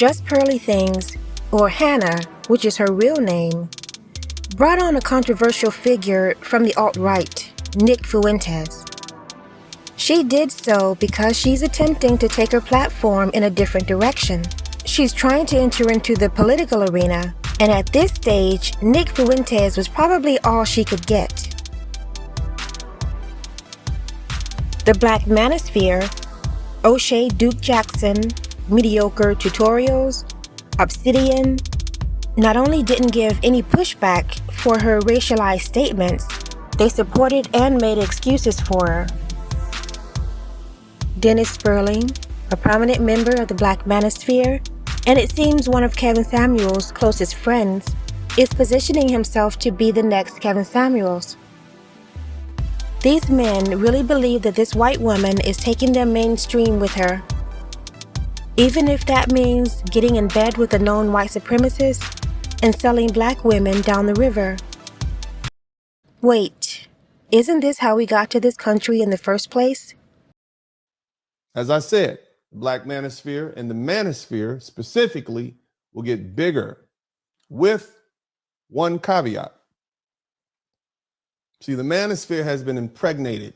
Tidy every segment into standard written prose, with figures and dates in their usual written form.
Just Pearly Things, or Hannah, which is her real name, brought on a controversial figure from the alt-right, Nick Fuentes. She did so because she's attempting to take her platform in a different direction. She's trying to enter into the political arena, and at this stage, Nick Fuentes was probably all she could get. The Black Manosphere, O'Shea Duke Jackson, Mediocre Tutorials, Obsidian, not only didn't give any pushback for her racialized statements, they supported and made excuses for her. Dennis Sperling, a prominent member of the Black Manosphere, and it seems one of Kevin Samuels' closest friends, is positioning himself to be the next Kevin Samuels. These men really believe that this white woman is taking them mainstream with her, even if that means getting in bed with a known white supremacist and selling black women down the river. Wait, isn't this how we got to this country in the first place? As I said, the Black Manosphere and the Manosphere specifically will get bigger with one caveat. See, the Manosphere has been impregnated.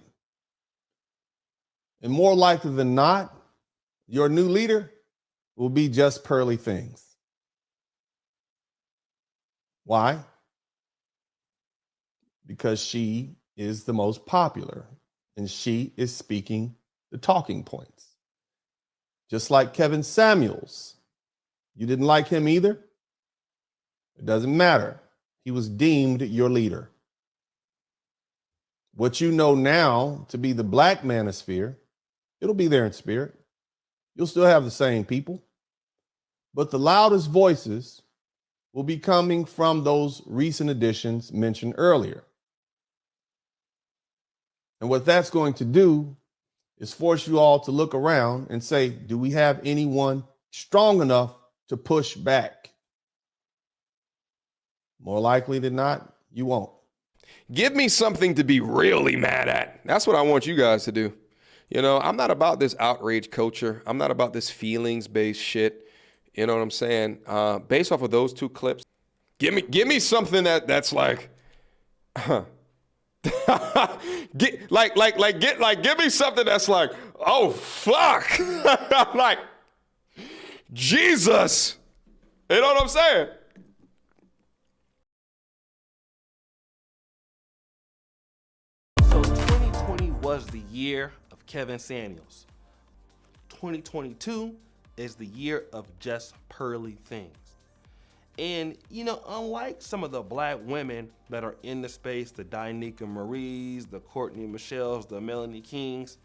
And more likely than not, your new leader will be Just Pearly Things. Why? Because she is the most popular and she is speaking the talking points. Just like Kevin Samuels. You didn't like him either? It doesn't matter. He was deemed your leader. What you know now to be the Black Manosphere, it'll be there in spirit. You'll still have the same people. But the loudest voices will be coming from those recent additions mentioned earlier. And what that's going to do is force you all to look around and say, do we have anyone strong enough to push back? More likely than not, you won't. Give me something to be really mad at. That's what I want you guys to do. You know, I'm not about this outrage culture. I'm not about this feelings-based shit. You know what I'm saying? Based off of those two clips, give me something that's like, give me something that's like, oh fuck, like Jesus. You know what I'm saying? So 2020 was the year of Kevin Samuels. 2022 is the year of Just Pearly Things. And, you know, unlike some of the black women that are in the space, the Danica Maries, the Courtney Michelles, the Melanie Kings,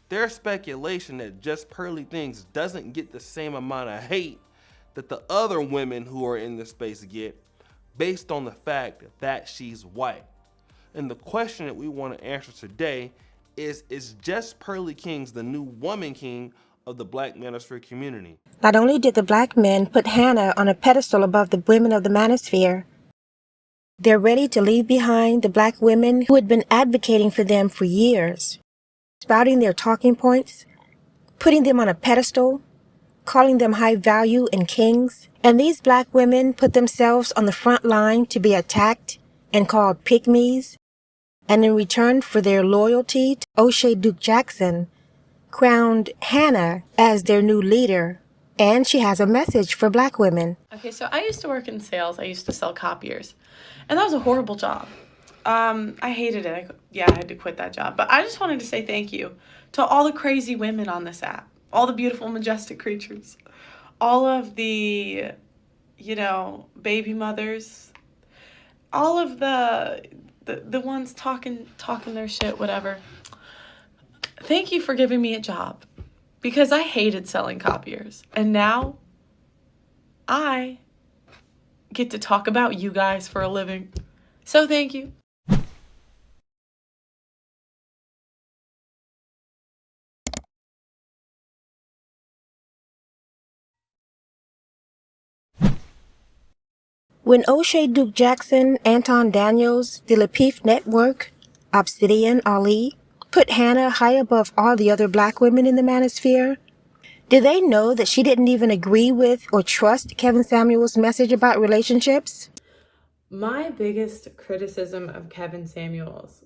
there's speculation that Just Pearly Things doesn't get the same amount of hate that the other women who are in the space get based on the fact that she's white. And the question that we want to answer today is Just Pearly Kings the new woman king of the Black Manosphere community? Not only did the black men put Hannah on a pedestal above the women of the Manosphere, they're ready to leave behind the black women who had been advocating for them for years, spouting their talking points, putting them on a pedestal, calling them high value and kings. And these black women put themselves on the front line to be attacked and called pygmies. And in return for their loyalty to O'Shea Duke Jackson, crowned Hannah as their new leader. And she has a message for black women. Okay, so I used to work in sales. I used to sell copiers. And that was a horrible job. I hated it. I had to quit that job. But I just wanted to say thank you to all the crazy women on this app. All the beautiful, majestic creatures. All of the, baby mothers. All of the ones talking their shit, whatever. Thank you for giving me a job, because I hated selling copiers. And now I get to talk about you guys for a living. So thank you. When O'Shea Duke Jackson, Anton Daniels, the Lapeef Network, Obsidian Ali, put Hannah high above all the other black women in the Manosphere, Do they know that she didn't even agree with or trust Kevin Samuels' message about relationships? My biggest criticism of Kevin Samuels,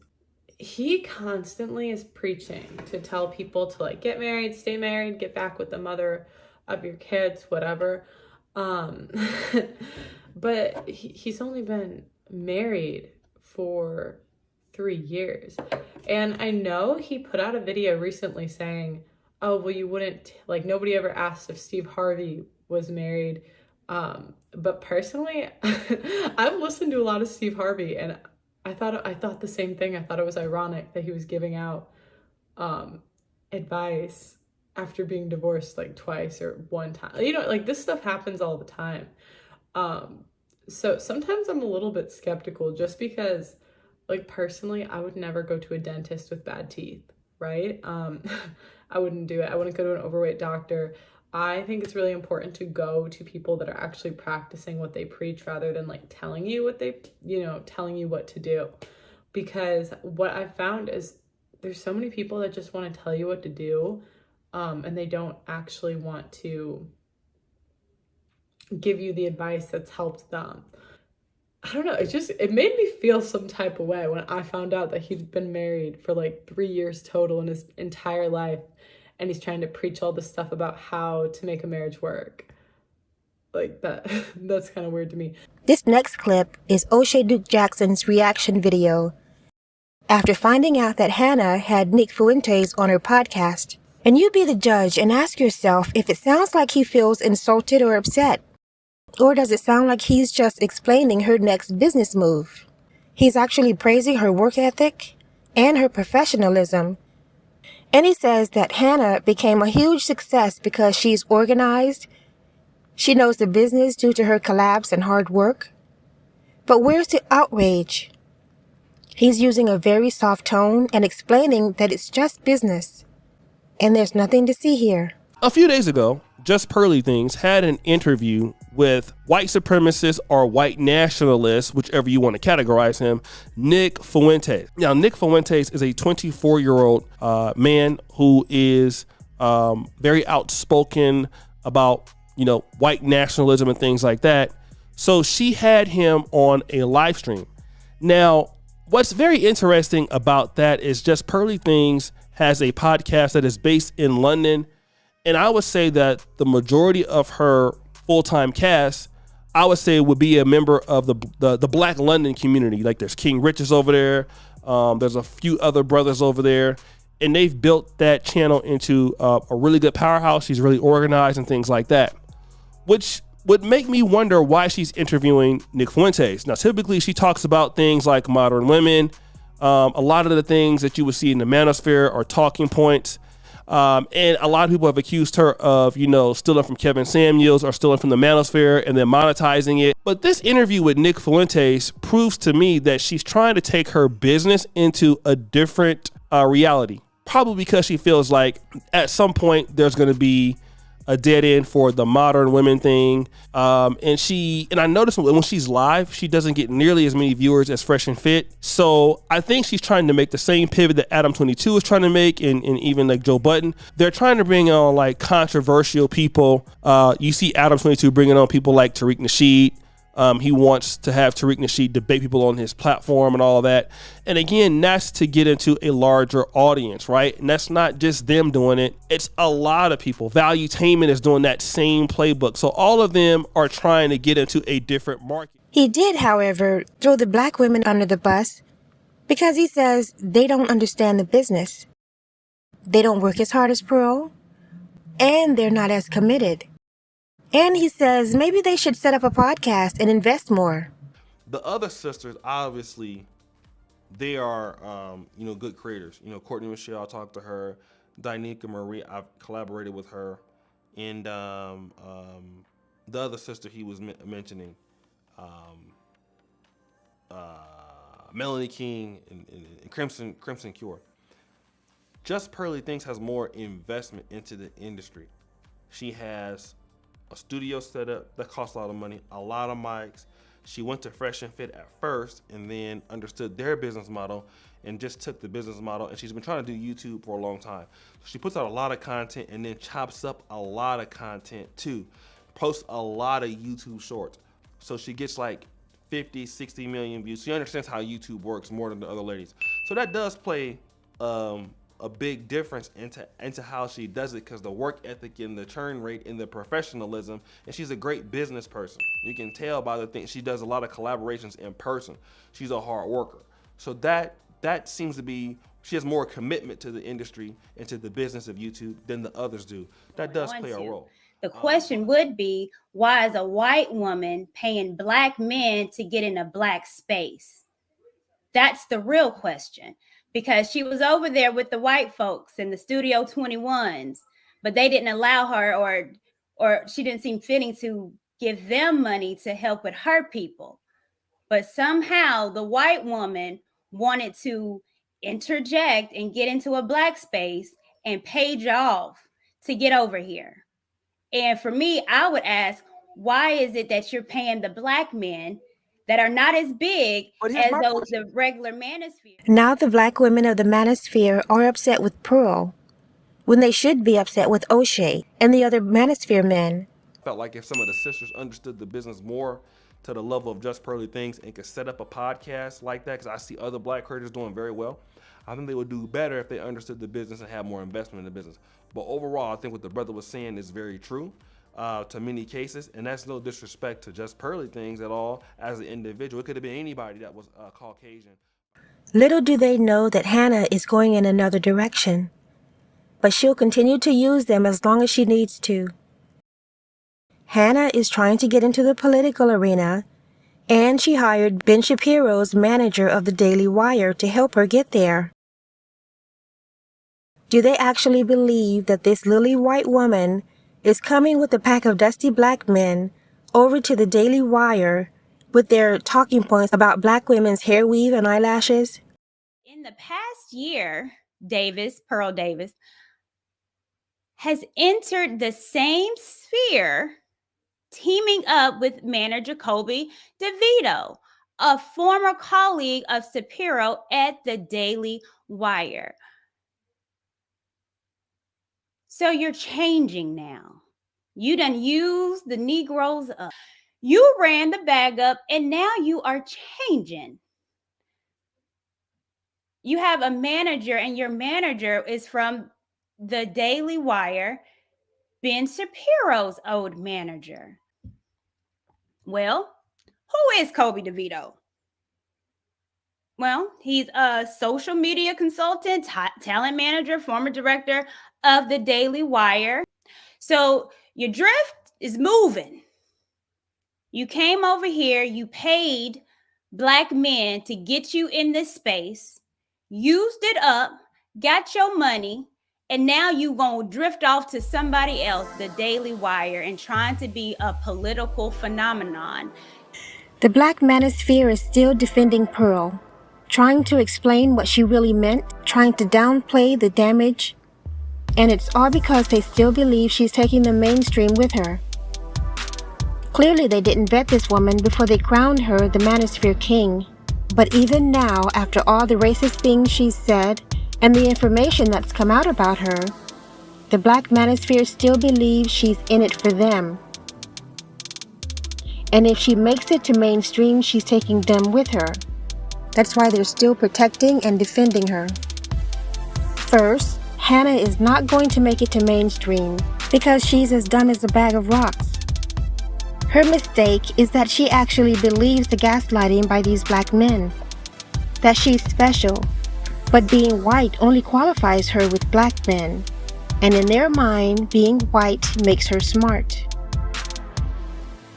he constantly is preaching to tell people to like get married, stay married, get back with the mother of your kids, whatever. Um, but he's only been married for 3 years. And I know he put out a video recently saying, oh, well, you wouldn't, like, nobody ever asked if Steve Harvey was married. But personally, I've listened to a lot of Steve Harvey, and I thought the same thing. I thought it was ironic that he was giving out advice after being divorced like twice or one time. You know, like this stuff happens all the time. So sometimes I'm a little bit skeptical just because, like, personally, I would never go to a dentist with bad teeth, right? I wouldn't do it. I wouldn't go to an overweight doctor. I think it's really important to go to people that are actually practicing what they preach rather than like telling you what they, telling you what to do. Because what I've found is there's so many people that just want to tell you what to do, and they don't actually want to give you the advice that's helped them. I don't know, it made me feel some type of way when I found out that he's been married for like 3 years total in his entire life, and he's trying to preach all this stuff about how to make a marriage work. Like that's kind of weird to me. This next clip is O'Shea Duke Jackson's reaction video after finding out that Hannah had Nick Fuentes on her podcast. And you be the judge and ask yourself if it sounds like he feels insulted or upset. Or does it sound like he's just explaining her next business move? He's actually praising her work ethic and her professionalism. And he says that Hannah became a huge success because she's organized. She knows the business due to her collabs and hard work. But where's the outrage? He's using a very soft tone and explaining that it's just business. And there's nothing to see here. A few days ago, Just Pearly Things had an interview with white supremacist or white nationalist, whichever you want to categorize him, Nick Fuentes. Now, Nick Fuentes is a 24-year-old man who is very outspoken about, white nationalism and things like that. So she had him on a live stream. Now, what's very interesting about that is Just Pearly Things has a podcast that is based in London. And I would say that the majority of her full-time cast, I would say, would be a member of the Black London community. Like there's King Richards over there. There's a few other brothers over there. And they've built that channel into a really good powerhouse. She's really organized and things like that, which would make me wonder why she's interviewing Nick Fuentes. Now, typically she talks about things like modern women. A lot of the things that you would see in the Manosphere are talking points. And a lot of people have accused her of, stealing from Kevin Samuels or stealing from the Manosphere and then monetizing it. But this interview with Nick Fuentes proves to me that she's trying to take her business into a different reality. Probably because she feels like at some point there's going to be a dead end for the modern women thing. And I noticed when she's live, she doesn't get nearly as many viewers as Fresh and Fit. So I think she's trying to make the same pivot that Adam 22 is trying to make, and even like Joe Budden. They're trying to bring on like controversial people. You see Adam 22 bringing on people like Tariq Nasheed. He wants to have Tariq Nasheed debate people on his platform and all of that. And again, that's to get into a larger audience, right? And that's not just them doing it. It's a lot of people. Valuetainment is doing that same playbook. So all of them are trying to get into a different market. He did, however, throw the black women under the bus because he says they don't understand the business. They don't work as hard as Pearl, and they're not as committed. And he says maybe they should set up a podcast and invest more. The other sisters, obviously, they are, good creators. Courtney Michelle, I talked to her. Danica Marie, I've collaborated with her. And the other sister he was mentioning, Melanie King and Crimson Cure. Just Pearly Things has more investment into the industry. She has a studio set up that costs a lot of money, a lot of mics. She went to Fresh and Fit at first and then understood their business model and just took the business model, and she's been trying to do YouTube for a long time. She puts out a lot of content and then chops up a lot of content too. Posts a lot of YouTube shorts. So she gets like 50, 60 million views. She understands how YouTube works more than the other ladies. So that does play a big difference into how she does it, because the work ethic and the churn rate and the professionalism, and she's a great business person. You can tell by the thing, she does a lot of collaborations in person. She's a hard worker. So that seems to be, she has more commitment to the industry and to the business of YouTube than the others do. That does play a role. The question would be, why is a white woman paying black men to get in a black space? That's the real question, because she was over there with the white folks in the Studio 21s, but they didn't allow her, or she didn't seem fitting to give them money to help with her people. But somehow the white woman wanted to interject and get into a black space and page off to get over here. And for me, I would ask, why is it that you're paying the black men that are not as big as those the regular Manosphere? Now the black women of the Manosphere are upset with Pearl, when they should be upset with O'Shea and the other Manosphere men. Felt like if some of the sisters understood the business more to the level of Just Pearly Things and could set up a podcast like that, because I see other black creators doing very well, I think they would do better if they understood the business and had more investment in the business. But overall, I think what the brother was saying is very true to many cases, and that's no disrespect to Just Pearly Things at all as an individual. It could have been anybody that was Caucasian. Little do they know that Hannah is going in another direction, but she'll continue to use them as long as she needs to. Hannah is trying to get into the political arena, and she hired Ben Shapiro's manager of the Daily Wire to help her get there. Do they actually believe that this lily white woman is coming with a pack of dusty black men over to the Daily Wire with their talking points about black women's hair weave and eyelashes? In the past year, Pearl Davis, has entered the same sphere, teaming up with manager Jacoby DeVito, a former colleague of Shapiro at the Daily Wire. So you're changing now. You done used the Negroes up. You ran the bag up, and now you are changing. You have a manager, and your manager is from the Daily Wire, Ben Shapiro's old manager. Well, who is Kobe DeVito? Well, he's a social media consultant, talent manager, former director of the Daily Wire. So your drift is moving. You came over here, you paid black men to get you in this space, used it up, got your money, and now you gonna drift off to somebody else, the Daily Wire, and trying to be a political phenomenon. The Black Manosphere is still defending Pearl, trying to explain what she really meant, trying to downplay the damage, and it's all because they still believe she's taking the mainstream with her. Clearly they didn't vet this woman before they crowned her the Manosphere King. But even now, after all the racist things she's said and the information that's come out about her, the Black Manosphere still believes she's in it for them. And if she makes it to mainstream, she's taking them with her. That's why they're still protecting and defending her. First, Hannah is not going to make it to mainstream because she's as dumb as a bag of rocks. Her mistake is that she actually believes the gaslighting by these black men, that she's special, but being white only qualifies her with black men, and in their mind, being white makes her smart.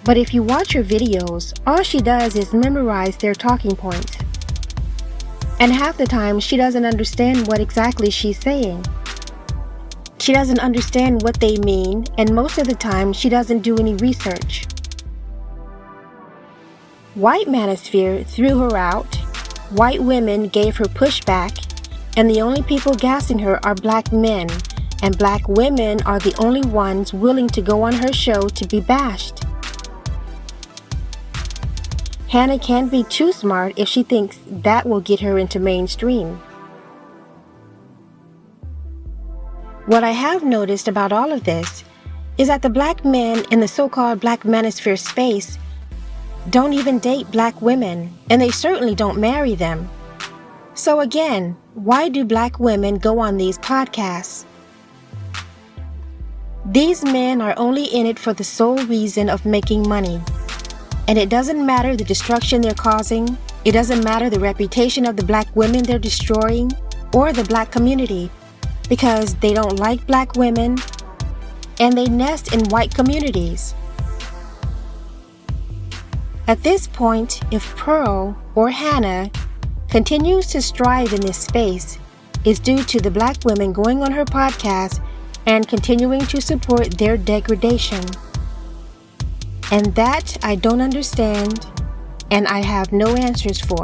But if you watch her videos, all she does is memorize their talking points. And half the time, she doesn't understand what exactly she's saying. She doesn't understand what they mean, and most of the time, she doesn't do any research. White Manosphere threw her out, white women gave her pushback, and the only people gassing her are black men, and black women are the only ones willing to go on her show to be bashed. Hannah can't be too smart if she thinks that will get her into mainstream. What I have noticed about all of this is that the black men in the so-called Black Manosphere space don't even date black women, and they certainly don't marry them. So again, why do black women go on these podcasts? These men are only in it for the sole reason of making money. And it doesn't matter the destruction they're causing, it doesn't matter the reputation of the black women they're destroying, or the black community, because they don't like black women, and they nest in white communities. At this point, if Pearl or Hannah continues to strive in this space, it's due to the black women going on her podcast and continuing to support their degradation. And that I don't understand, and I have no answers for.